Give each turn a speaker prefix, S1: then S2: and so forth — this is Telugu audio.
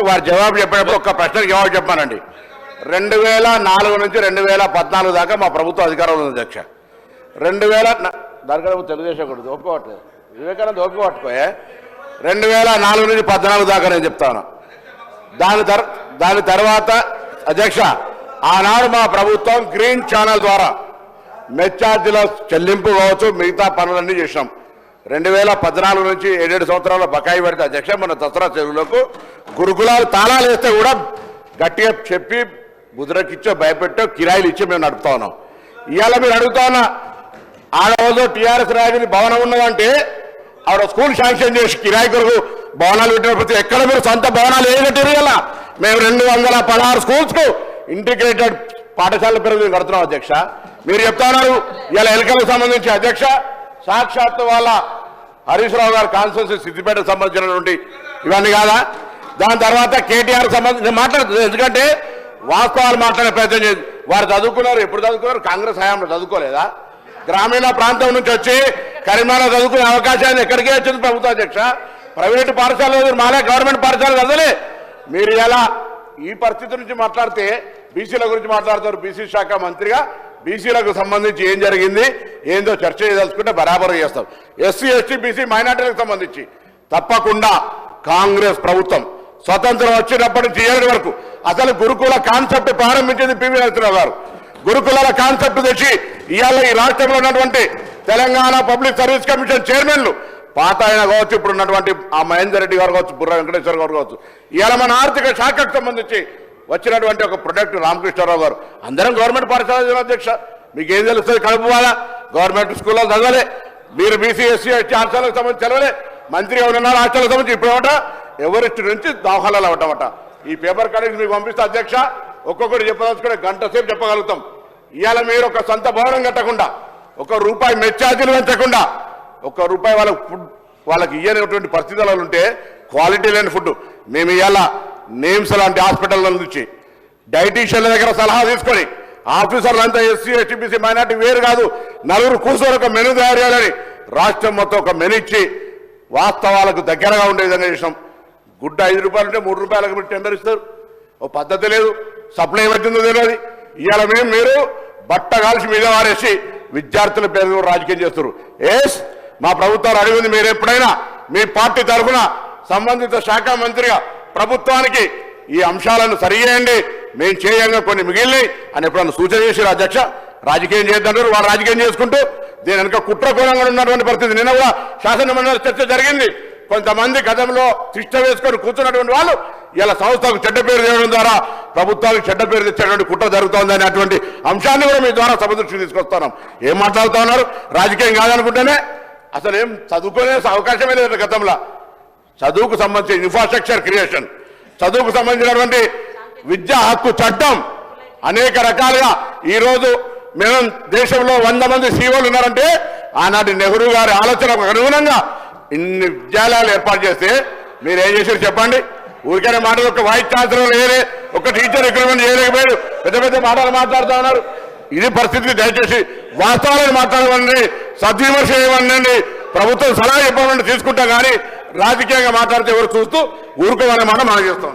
S1: వారు జవాబు చెప్పేటప్పుడు ఒక్క ప్రశ్నకు జవాబు చెప్పానండి. 2004 నుంచి 2014 దాకా మా ప్రభుత్వం అధికారంలో ఉంది అధ్యక్ష. 2000 దానికన్నా తెలుగుదేశం కూడా ఒప్పుకోవట్లేదు, వివేకానంద ఒప్పుకోవట్టుకోయే. 2004 నుంచి 14 దాకా నేను చెప్తాను. దాని తర్వాత అధ్యక్ష ఆనాడు మా ప్రభుత్వం గ్రీన్ ఛానల్ ద్వారా మెచ్చార్జీల చెల్లింపు కావచ్చు, మిగతా పనులన్నీ చేసినాం. 2014 నుంచి 7 సంవత్సరాల బకాయి పడితే అధ్యక్ష మన దసరా చెరువులకు గురుకులాలు తాళాలు వేస్తే కూడా గట్టిగా చెప్పి ముద్రకిచ్చో భయపెట్టో కిరాయిలు ఇచ్చి మేము నడుపుతా ఉన్నాం. ఇవాళ మీరు అడుగుతా ఉన్నా, ఆడ రోజు టీఆర్ఎస్ రాజధాని భవనం ఉన్నదంటే ఆవిడ స్కూల్ శాంక్షన్ చేసి కిరాయి కొరకు భవనాలు పెట్టినప్పుడు ఎక్కడ మీరు సొంత భవనాలు ఏం కట్టారు? ఇలా మేము 216 స్కూల్స్కు ఇంటిగ్రేటెడ్ పాఠశాలల పేరు మేము కడుతున్నాం అధ్యక్ష. మీరు చెప్తా ఉన్నారు ఇలా ఎన్నికలకు సంబంధించి అధ్యక్ష సాక్షాత్తు వాళ్ళ హరీష్ రావు గారు కాన్స్టిట్యూన్సీ సిద్దిపేటకు సంబంధించినటువంటి ఇవన్నీ కాదా? దాని తర్వాత కేటీఆర్ సంబంధించి మాట్లాడుతుంది. ఎందుకంటే వాస్తవాలు మాట్లాడే ప్రయత్నం చేసి వారు చదువుకున్నారు. ఎప్పుడు చదువుకున్నారు? కాంగ్రెస్ హయాంలో చదువుకోలేదా? గ్రామీణ ప్రాంతం నుంచి వచ్చి కరీంనగర్ చదువుకునే అవకాశాన్ని ఎక్కడికే వచ్చింది ప్రభుత్వ అధ్యక్ష. ప్రైవేటు పాఠశాలలో మాలే గవర్నమెంట్ పాఠశాల చదవలే. మీరు ఎలా ఈ పరిస్థితి నుంచి మాట్లాడితే బీసీల గురించి మాట్లాడతారు. బీసీ శాఖ మంత్రిగా బీసీలకు సంబంధించి ఏం జరిగింది ఏందో చర్చ చేయదలుచుకుంటే బరాబరు చేస్తాం. ఎస్సీ ఎస్టీ బీసీ మైనార్టీలకు సంబంధించి తప్పకుండా కాంగ్రెస్ ప్రభుత్వం స్వతంత్రం వచ్చినప్పటి నుంచి ఏడు వరకు అసలు గురుకుల కాన్సెప్ట్ ప్రారంభించింది పివి నరసింహరావు గారు. గురుకులాల కాన్సెప్ట్ తెచ్చి ఇవాళ ఈ రాష్ట్రంలో ఉన్నటువంటి తెలంగాణ పబ్లిక్ సర్వీస్ కమిషన్ చైర్మన్లు పాత ఆయన కావచ్చు, ఇప్పుడు ఉన్నటువంటి ఆ మహేందర్ రెడ్డి గారు కావచ్చు, బుర్ర వెంకటేశ్వర గారు కావచ్చు, ఇవాళ మన ఆర్థిక శాఖకు సంబంధించి వచ్చినటువంటి ఒక ప్రొడక్ట్ రామకృష్ణారావు గారు. అందరం గవర్నమెంట్ పాఠశాల అధ్యక్ష. మీకు ఏం తెలుస్తుంది? కడుపు వాళ్ళ గవర్నమెంట్ స్కూల్లో చదవలే. మీరు బీసీ ఎస్సీ హాస్టల్కి సంబంధించి చదవలే. మంత్రిగా ఉన్నారు హాస్టల్కి సంబంధించి ఇప్పుడేమట ఎవరిష్టి నుంచి దాఖలాలు అవ్వటమట. ఈ పేపర్ కటింగ్స్ మీకు పంపిస్తే అధ్యక్ష ఒక్కొక్కటి చెప్పదలుచుకుంటే గంట సేపు చెప్పగలుగుతాం. ఇవాళ మీరు ఒక సొంత భవనం కట్టకుండా, ₹1 మెచ్చార్జీలు పెంచకుండా, ₹1 వాళ్ళకి ఇయ్యనటువంటి పరిస్థితులు ఉంటే క్వాలిటీ లేని ఫుడ్ మేము ఇవాళ నేమ్స్ లాంటి హాస్పిటల్ నుంచి డైటీషియన్ల దగ్గర సలహా తీసుకొని ఆఫీసర్లంతా ఎస్సీ ఎస్టీ బీసీ మైనార్టీ వేరు కాదు, నలుగురు కూర్చొని ఒక మెనూ తయారు చేయాలని రాష్ట్రం మొత్తం ఒక మెనూ ఇచ్చి వాస్తవాలకు దగ్గరగా ఉండే విధంగా చేసినాం. గుడ్డ ₹5 ఉంటే ₹3 మీరు టెండర్ ఇస్తారు. ఓ పద్ధతి లేదు. సప్లై ఏమవుతుందో తెలియదు. ఇవాళ మీరు బట్ట కాల్చి మీద వారేసి విద్యార్థుల పేరు రాజకీయం చేస్తారు. మా ప్రభుత్వాలు అడిగింది మీరు ఎప్పుడైనా మీ పార్టీ తరఫున సంబంధిత శాఖ మంత్రిగా ప్రభుత్వానికి ఈ అంశాలను సరిచేయండి, మేము చేయంగా కొన్ని మిగిలినాయి అని ఎప్పుడన్నా సూచన చేశారు అధ్యక్ష. రాజకీయం చేద్దారు, వారు రాజకీయం చేసుకుంటూ దీని వెనుక కుట్రకోణంగా ఉన్నటువంటి పరిస్థితి. నిన్న కూడా శాసనమండలి చర్చ జరిగింది. కొంతమంది గతంలో తిష్ట వేసుకొని కూర్చున్నటువంటి వాళ్ళు ఇలా సంస్థకు చెడ్డ పేరు చేయడం ద్వారా ప్రభుత్వానికి చెడ్డ పేరు తెచ్చేటువంటి కుట్ర జరుగుతోంది అనేటువంటి అంశాన్ని కూడా మీ ద్వారా సభ దృష్టికి తీసుకొస్తున్నాం. ఏం మాట్లాడుతూ ఉన్నారు? రాజకీయం కాదనుకుంటేనే అసలు ఏం చదువుకునే అవకాశమే లేదు. గతంలో చదువుకు సంబంధించిన ఇన్ఫ్రాస్ట్రక్చర్ క్రియేషన్, చదువుకు సంబంధించినటువంటి విద్యా హక్కు చట్టం అనేక రకాలుగా ఈరోజు మేము దేశంలో 100 మంది సీఓలు ఉన్నారంటే ఆనాటి నెహ్రూ గారి ఆలోచనకు అనుగుణంగా ఇన్ని విద్యాలయాలు ఏర్పాటు చేస్తే మీరేం చేశారు చెప్పండి? ఊరికైనా మాటలు ఒక వైస్ ఛాన్సలర్ వేరే ఒక టీచర్ రిక్రూట్మెంట్ చేయలేకపోయారు. పెద్ద పెద్ద మాటలు మాట్లాడుతూ ఉన్నారు. ఇది పరిస్థితి. దయచేసి వాస్తవాలను మాట్లాడమని, సద్విమర్శ చేయమనండి, ప్రభుత్వం సలహా చెప్పమని తీసుకుంటాం. కానీ రాజకీయంగా మాట్లాడితే ఎవరు చూస్తూ ఊరుకోమనే మాట మనం చేస్తాం.